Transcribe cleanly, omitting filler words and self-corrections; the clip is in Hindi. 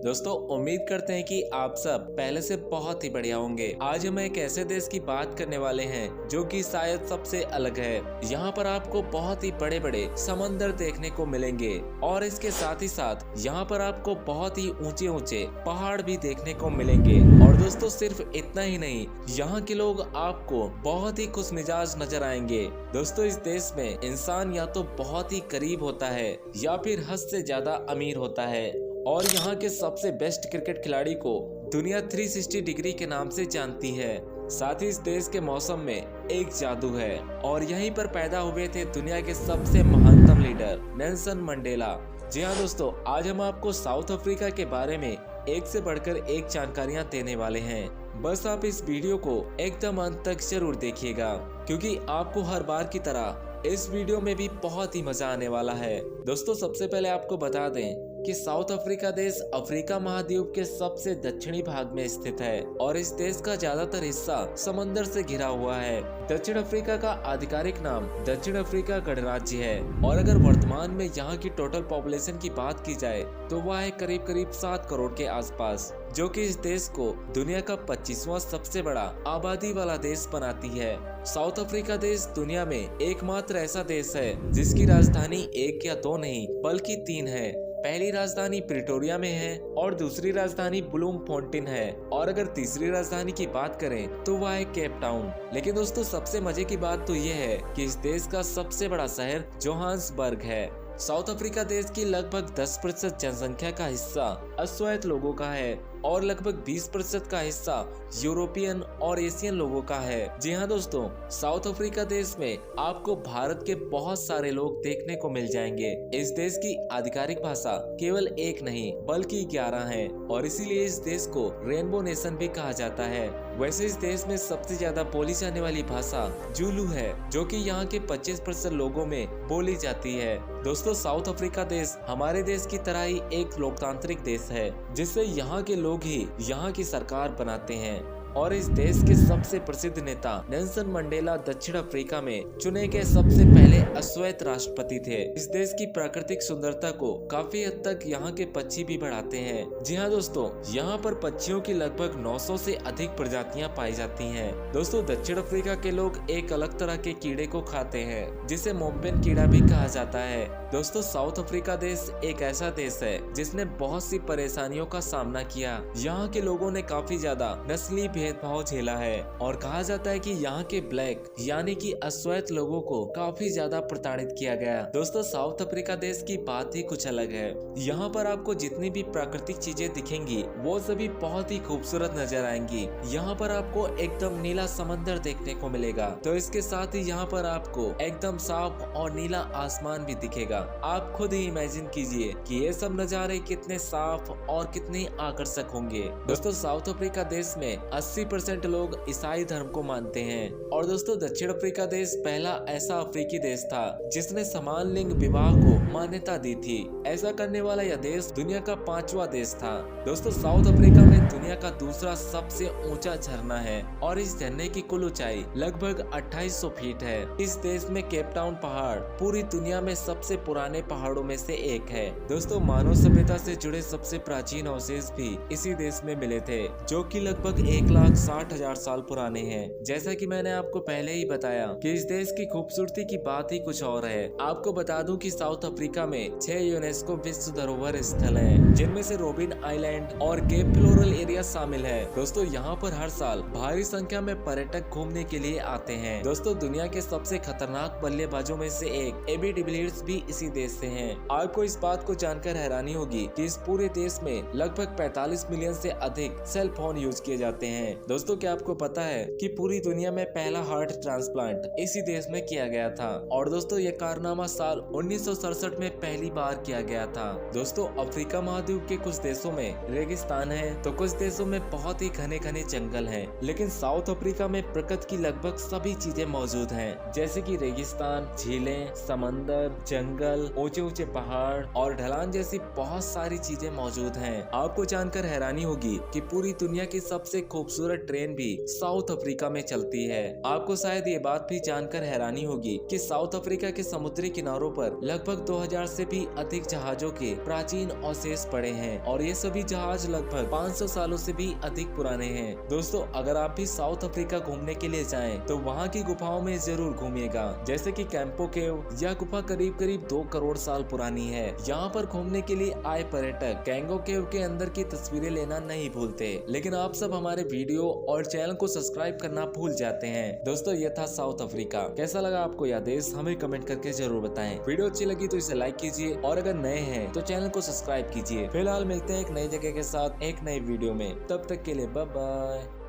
दोस्तों उम्मीद करते हैं कि आप सब पहले से बहुत ही बढ़िया होंगे। आज हम एक ऐसे देश की बात करने वाले हैं जो कि शायद सबसे अलग है। यहाँ पर आपको बहुत ही बड़े बड़े समंदर देखने को मिलेंगे और इसके साथ ही साथ यहाँ पर आपको बहुत ही ऊंचे ऊंचे पहाड़ भी देखने को मिलेंगे। और दोस्तों सिर्फ इतना ही नहीं, यहाँ के लोग आपको बहुत ही खुश मिजाज नजर आएंगे। दोस्तों इस देश में इंसान या तो बहुत ही गरीब होता है या फिर हद से ज्यादा अमीर होता है। और यहाँ के सबसे बेस्ट क्रिकेट खिलाड़ी को दुनिया 360 डिग्री के नाम से जानती है। साथ ही इस देश के मौसम में एक जादू है और यहीं पर पैदा हुए थे दुनिया के सबसे महानतम लीडर नेल्सन मंडेला। जी हाँ दोस्तों, आज हम आपको साउथ अफ्रीका के बारे में एक से बढ़कर एक जानकारियाँ देने वाले हैं। बस आप इस वीडियो को एकदम अंत तक जरूर देखिएगा, क्योंकि आपको हर बार की तरह इस वीडियो में भी बहुत ही मजा आने वाला है। दोस्तों सबसे पहले आपको बता दें कि साउथ अफ्रीका देश अफ्रीका महाद्वीप के सबसे दक्षिणी भाग में स्थित है और इस देश का ज्यादातर हिस्सा समंदर से घिरा हुआ है। दक्षिण अफ्रीका का आधिकारिक नाम दक्षिण अफ्रीका गणराज्य है और अगर वर्तमान में यहाँ की टोटल पॉपुलेशन की बात की जाए तो वह है करीब 7 करोड़ के आसपास, जो कि इस देश को दुनिया का 25वां सबसे बड़ा आबादी वाला देश बनाती है। साउथ अफ्रीका देश दुनिया में एकमात्र ऐसा देश है जिसकी राजधानी एक या दो नहीं बल्कि 3 है। पहली राजधानी प्रिटोरिया में है और दूसरी राजधानी ब्लूमफोंटेन है और अगर तीसरी राजधानी की बात करें तो वह है केप टाउन। लेकिन दोस्तों सबसे मजे की बात तो ये है कि इस देश का सबसे बड़ा शहर जोहान्सबर्ग है। साउथ अफ्रीका देश की लगभग 10% जनसंख्या का हिस्सा अश्वेत लोगों का है और लगभग 20% का हिस्सा यूरोपियन और एशियन लोगों का है। जी हाँ दोस्तों, साउथ अफ्रीका देश में आपको भारत के बहुत सारे लोग देखने को मिल जाएंगे। इस देश की आधिकारिक भाषा केवल एक नहीं बल्कि 11 है और इसीलिए इस देश को रेनबो नेशन भी कहा जाता है। वैसे इस देश में सबसे ज्यादा बोली जाने वाली भाषा जुलू है, जो कि यहाँ के 25% लोगों में बोली जाती है। दोस्तों साउथ अफ्रीका देश हमारे देश की तरह ही एक लोकतांत्रिक देश है, जिससे यहाँ के लोग ही यहाँ की सरकार बनाते हैं। और इस देश के सबसे प्रसिद्ध नेता नेल्सन मंडेला दक्षिण अफ्रीका में चुने गए सबसे पहले अश्वेत राष्ट्रपति थे। इस देश की प्राकृतिक सुंदरता को काफी हद तक यहाँ के पक्षी भी बढ़ाते हैं। जी हाँ दोस्तों, यहाँ पर पक्षियों की लगभग 900 से अधिक प्रजातियाँ पाई जाती हैं। दोस्तों दक्षिण अफ्रीका के लोग एक अलग तरह के कीड़े को खाते हैं जिसे मोम्पेन कीड़ा भी कहा जाता है। दोस्तों साउथ अफ्रीका देश एक ऐसा देश है जिसने बहुत सी परेशानियों का सामना किया। यहाँ के लोगों ने काफी ज्यादा नस्ली भेदभाव झेला है और कहा जाता है कि यहाँ के ब्लैक यानी कि अश्वेत लोगों को काफी ज्यादा प्रताड़ित किया गया। दोस्तों साउथ अफ्रीका देश की बात ही कुछ अलग है। यहाँ पर आपको जितनी भी प्राकृतिक चीजें दिखेंगी वो सभी बहुत ही खूबसूरत नजर आएंगी। यहाँ पर आपको एकदम नीला समंदर देखने को मिलेगा, तो इसके साथ ही यहाँ पर आपको एकदम साफ और नीला आसमान भी दिखेगा। आप खुद ही इमेजिन कीजिए कि ये सब नजारे कितने साफ और कितने आकर्षक होंगे। दोस्तों साउथ अफ्रीका देश में 80% लोग ईसाई धर्म को मानते हैं और दोस्तों दक्षिण अफ्रीका देश पहला ऐसा अफ्रीकी देश था जिसने समान लिंग विवाह को मान्यता दी थी। ऐसा करने वाला यह देश दुनिया का 5वां देश था। दोस्तों साउथ अफ्रीका में दुनिया का दूसरा सबसे ऊंचा झरना है और इस झरने की कुल ऊंचाई लगभग 2800 फीट है। इस देश में केप टाउन पहाड़ पूरी दुनिया में सबसे पुराने पहाड़ों में से एक है। दोस्तों मानव सभ्यता से जुड़े सबसे प्राचीन अवशेष भी इसी देश में मिले थे, जो कि लगभग 1,60,000 साल पुराने हैं। जैसा कि मैंने आपको पहले ही बताया कि इस देश की खूबसूरती की बात ही कुछ और है। आपको बता दूं कि साउथ अफ्रीका में 6 यूनेस्को विश्व धरोहर स्थल हैं, जिनमें से रोबिन आइलैंड और केप फ्लोरल एरिया शामिल है। दोस्तों यहाँ पर हर साल भारी संख्या में पर्यटक घूमने के लिए आते हैं। दोस्तों दुनिया के सबसे खतरनाक बल्लेबाजों में से एक एबी डिविलियर्स भी इसी देश से हैं। आपको इस बात को जानकर हैरानी होगी कि इस पूरे देश में लगभग 45 मिलियन से अधिक सेल फोन यूज किए जाते हैं। दोस्तों क्या आपको पता है कि पूरी दुनिया में पहला हार्ट ट्रांसप्लांट इसी देश में किया गया था और दोस्तों ये कारनामा साल 1967 में पहली बार किया गया था। दोस्तों अफ्रीका महाद्वीप के कुछ देशों में रेगिस्तान है तो कुछ देशों में बहुत ही घने घने जंगल हैं, लेकिन साउथ अफ्रीका में प्रकृति की लगभग सभी चीजें मौजूद हैं, जैसे कि रेगिस्तान, झीलें, समंदर, जंगल, ऊंचे ऊंचे पहाड़ और ढलान जैसी बहुत सारी चीजें मौजूद हैं। आपको जानकर हैरानी होगी कि पूरी दुनिया की सबसे खूबसूरत ट्रेन भी साउथ अफ्रीका में चलती है। आपको शायद ये बात भी जानकर हैरानी होगी कि साउथ साउथ अफ्रीका के समुद्री किनारों पर लगभग 2000 से भी अधिक जहाजों के प्राचीन अवशेष पड़े हैं और ये सभी जहाज लगभग 500 सालों से भी अधिक पुराने हैं। दोस्तों, अगर आप भी साउथ अफ्रीका घूमने के लिए जाएं तो वहाँ की गुफाओं में जरूर घूमिएगा, जैसे कि कैंपो केव। यह गुफा करीब 2 करोड़ साल पुरानी है। यहाँ पर घूमने के लिए आए पर्यटक कैंगो केव के अंदर की तस्वीरें लेना नहीं भूलते, लेकिन आप सब हमारे वीडियो और चैनल को सब्सक्राइब करना भूल जाते हैं। दोस्तों, यह था साउथ अफ्रीका। कैसा लगा आपको यह देश, हमें कमेंट करके जरूर बताएं। वीडियो अच्छी लगी तो इसे लाइक कीजिए और अगर नए हैं तो चैनल को सब्सक्राइब कीजिए। फिलहाल मिलते हैं एक नई जगह के साथ एक नई वीडियो में। तब तक के लिए बाय बाय।